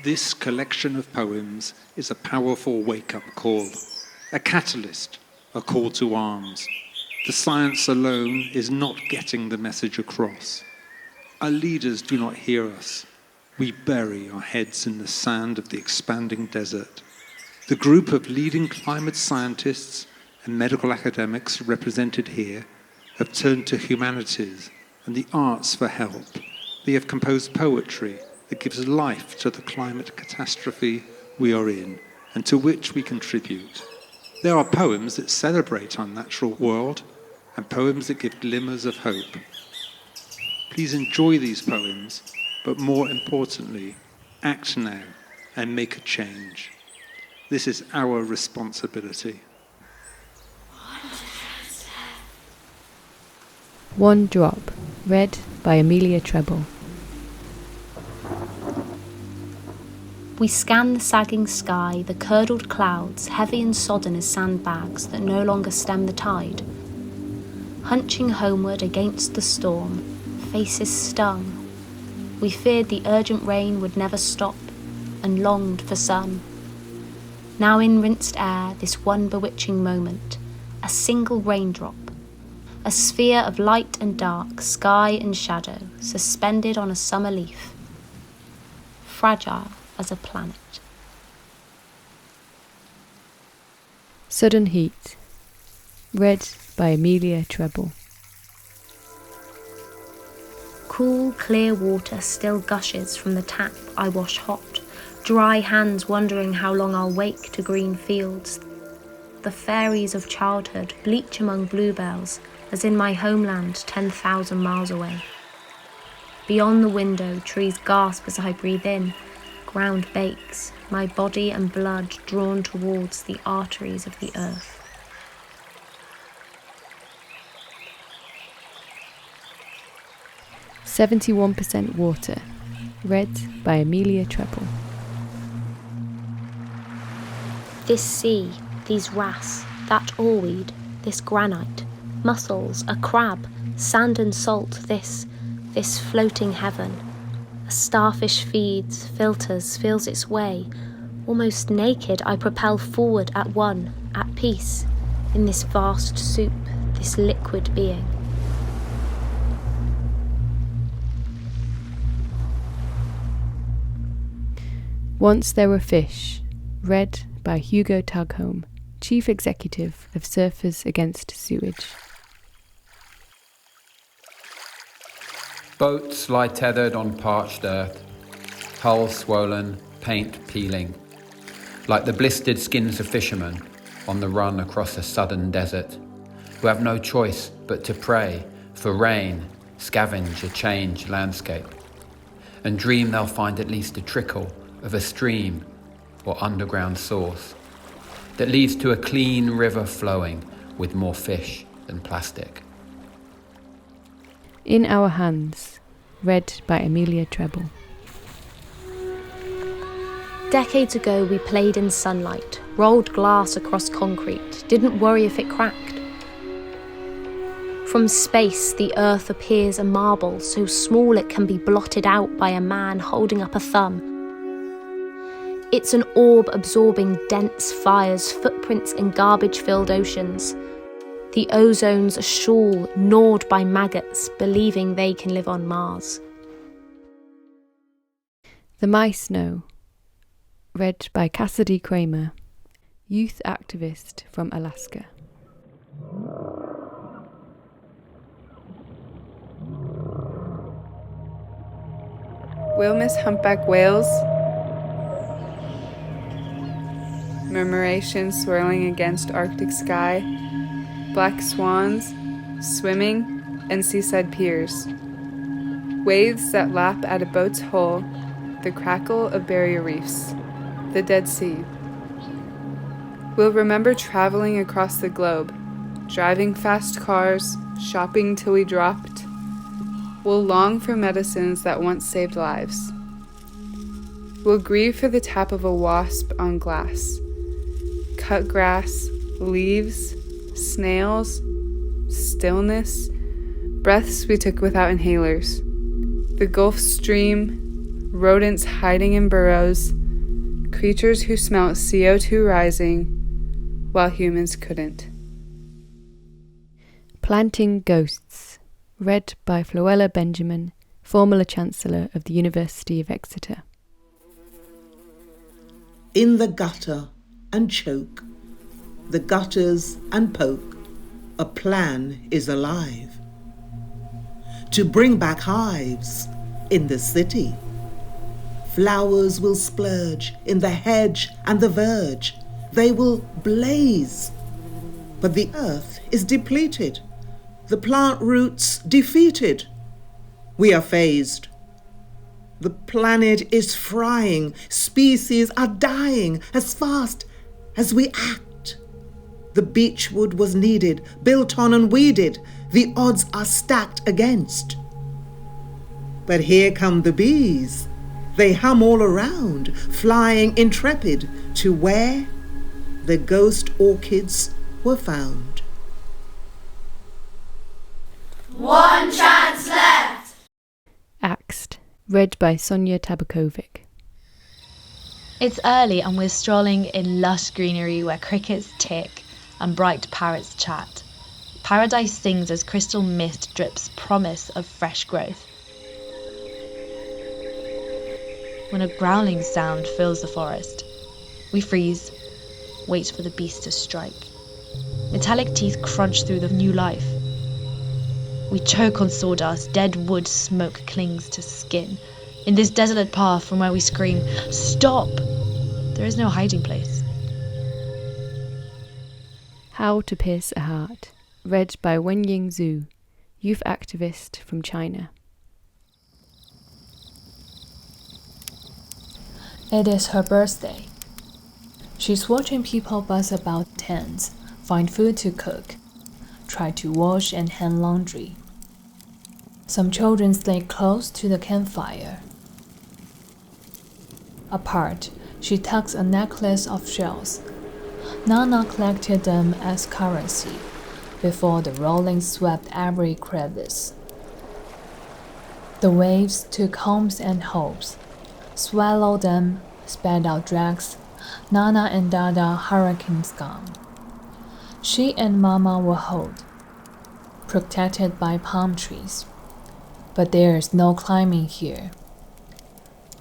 This collection of poems is a powerful wake-up call, a catalyst, a call to arms. The science alone is not getting the message across. Our leaders do not hear us. We bury our heads in the sand of the expanding desert. The group of leading climate scientists and medical academics represented here have turned to humanities and the arts for help. They have composed poetry that gives life to the climate catastrophe we are in and to which we contribute. There are poems that celebrate our natural world and poems that give glimmers of hope. Please enjoy these poems, but more importantly, act now and make a change. This is our responsibility. One Drop, read by Amelia Treble. We scan the sagging sky, the curdled clouds, heavy and sodden as sandbags that no longer stem the tide. Hunching homeward against the storm, faces stung. We feared the urgent rain would never stop, and longed for sun. Now in rinsed air, this one bewitching moment, a single raindrop, a sphere of light and dark, sky and shadow, suspended on a summer leaf, fragile as a planet. Sudden Heat, read by Amelia Treble. Cool, clear water still gushes from the tap I wash hot, dry hands wondering how long I'll wake to green fields. The fairies of childhood bleach among bluebells, as in my homeland 10,000 miles away. Beyond the window, trees gasp as I breathe in. Ground bakes, my body and blood drawn towards the arteries of the earth. "71% Water, read by Amelia Treble. This sea, these wrasse, that oarweed, this granite, mussels, a crab, sand and salt, this floating heaven. A starfish feeds, filters, feels its way. Almost naked, I propel forward at one, at peace, in this vast soup, this liquid being. Once There Were Fish, read by Hugo Tagholm, Chief Executive of Surfers Against Sewage. Boats lie tethered on parched earth, hull swollen, paint peeling, like the blistered skins of fishermen on the run across a sudden desert, who have no choice but to pray for rain, scavenge a changed landscape, and dream they'll find at least a trickle of a stream or underground source that leads to a clean river flowing with more fish than plastic. In Our Hands, read by Amelia Treble. Decades ago we played in sunlight, rolled glass across concrete, didn't worry if it cracked. From space the earth appears a marble so small it can be blotted out by a man holding up a thumb. It's an orb absorbing dense fires, footprints in garbage-filled oceans. The ozone's a shawl gnawed by maggots, believing they can live on Mars. The Mice Know, read by Cassidy Kramer, youth activist from Alaska. Will miss humpback whales. Murmuration swirling against Arctic sky. Black swans, swimming, and seaside piers. Waves that lap at a boat's hull, the crackle of barrier reefs, the Dead Sea. We'll remember traveling across the globe, driving fast cars, shopping till we dropped. We'll long for medicines that once saved lives. We'll grieve for the tap of a wasp on glass. Cut grass, leaves, snails, stillness, breaths we took without inhalers, the Gulf Stream, rodents hiding in burrows, creatures who smelt CO2 rising while humans couldn't. Planting Ghosts, read by Floella Benjamin, former Chancellor of the University of Exeter. In the gutter and choke, the gutters and poke, a plan is alive to bring back hives in the city. Flowers will splurge in the hedge and the verge. They will blaze. But the earth is depleted, the plant roots defeated. We are phased. The planet is frying. Species are dying as fast as we act. The beechwood was needed, built on and weeded. The odds are stacked against. But here come the bees. They hum all around, flying intrepid to where the ghost orchids were found. One chance left! Axed, read by Sonia Tabakovic. It's early and we're strolling in lush greenery where crickets tick and bright parrots chat. Paradise sings as crystal mist drips promise of fresh growth. When a growling sound fills the forest, we freeze, wait for the beast to strike. Metallic teeth crunch through the new life. We choke on sawdust, dead wood smoke clings to skin. In this desolate path from where we scream, "Stop!" there is no hiding place. How to Pierce a Heart, read by Wenying Zhu, youth activist from China. It is her birthday. She's watching people buzz about tents, find food to cook, try to wash and hang laundry. Some children stay close to the campfire. Apart, she tucks a necklace of shells. Nana collected them as currency before the rolling swept every crevice. The waves took homes and hopes, swallowed them, spat out drags, Nana and Dada hurricanes gone. She and Mama were held, protected by palm trees. But there is no climbing here.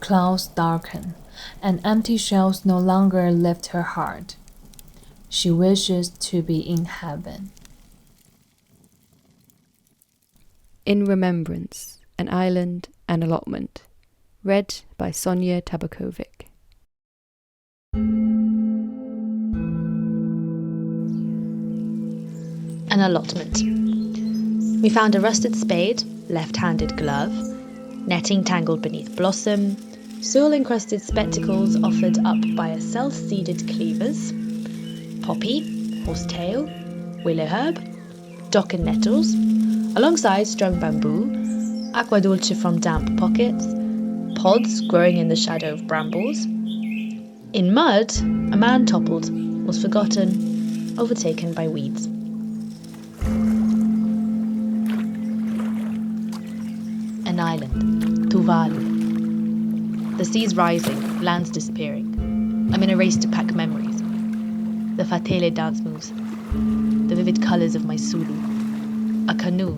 Clouds darken, and empty shells no longer lift her heart. She wishes to be in heaven. In Remembrance, an Island, an Allotment, read by Sonia Tabakovic. An allotment. We found a rusted spade, left-handed glove, netting tangled beneath blossom, soil-encrusted spectacles offered up by a self-seeded cleavers, poppy, horsetail, willow herb, dock and nettles, alongside strung bamboo, aqua dulce from damp pockets, pods growing in the shadow of brambles. In mud, a man toppled, was forgotten, overtaken by weeds. An island, Tuvalu. The sea's rising, land's disappearing. I'm in a race to pack memories. The fatele dance moves, the vivid colours of my Sulu, a canoe,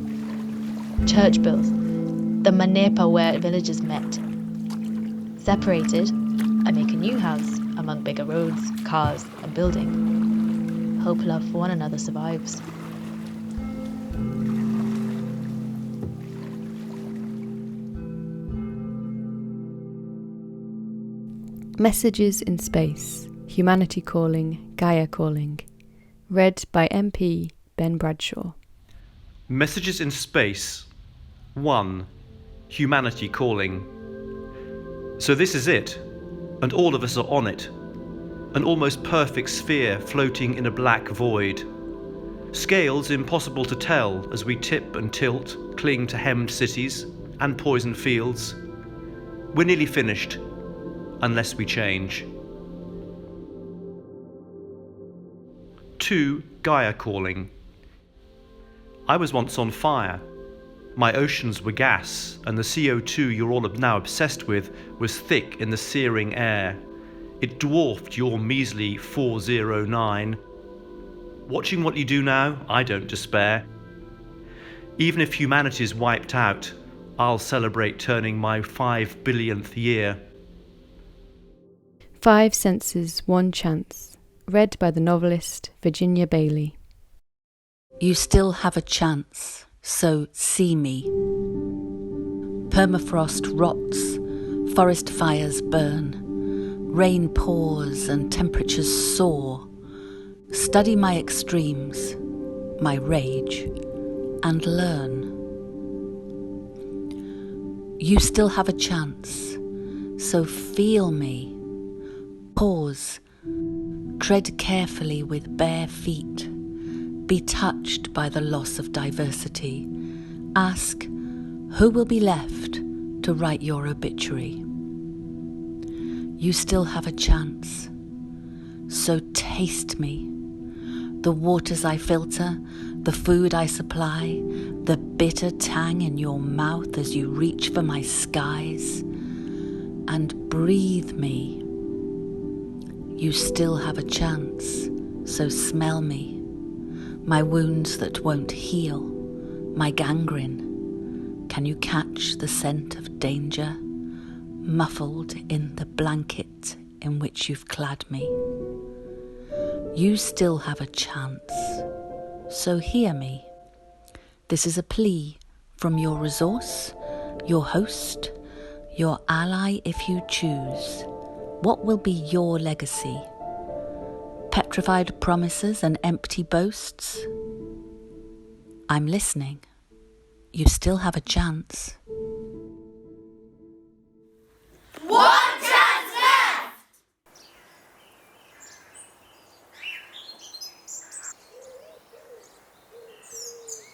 church bells, the manepa where villagers met. Separated, I make a new house among bigger roads, cars, and building. Hope love for one another survives. Messages in Space, Humanity Calling, Gaia Calling, read by MP Ben Bradshaw. Messages in Space. 1. Humanity Calling. So this is it, and all of us are on it. An almost perfect sphere floating in a black void. Scales impossible to tell as we tip and tilt, cling to hemmed cities and poisoned fields. We're nearly finished, unless we change. 2. Gaia Calling. I was once on fire. my oceans were gas, and the CO2 you're all now obsessed with was thick in the searing air. It dwarfed your measly 409. Watching what you do now, I don't despair. Even if humanity's wiped out, I'll celebrate turning my 5 billionth year. 5 Senses, 1 Chance. Read by the novelist Virginia Bailey. You still have a chance, so see me. Permafrost rots, forest fires burn, rain pours and temperatures soar. Study my extremes, my rage, and learn. You still have a chance, so feel me. Pause, tread carefully with bare feet. Be touched by the loss of diversity. Ask, who will be left to write your obituary? You still have a chance, so taste me. The waters I filter, the food I supply, the bitter tang in your mouth as you reach for my skies. And breathe me. You still have a chance, so smell me. My wounds that won't heal, my gangrene. Can you catch the scent of danger, muffled in the blanket in which you've clad me? You still have a chance, so hear me. This is a plea from your resource, your host, your ally if you choose. What will be your legacy? Petrified promises and empty boasts? I'm listening. You still have a chance.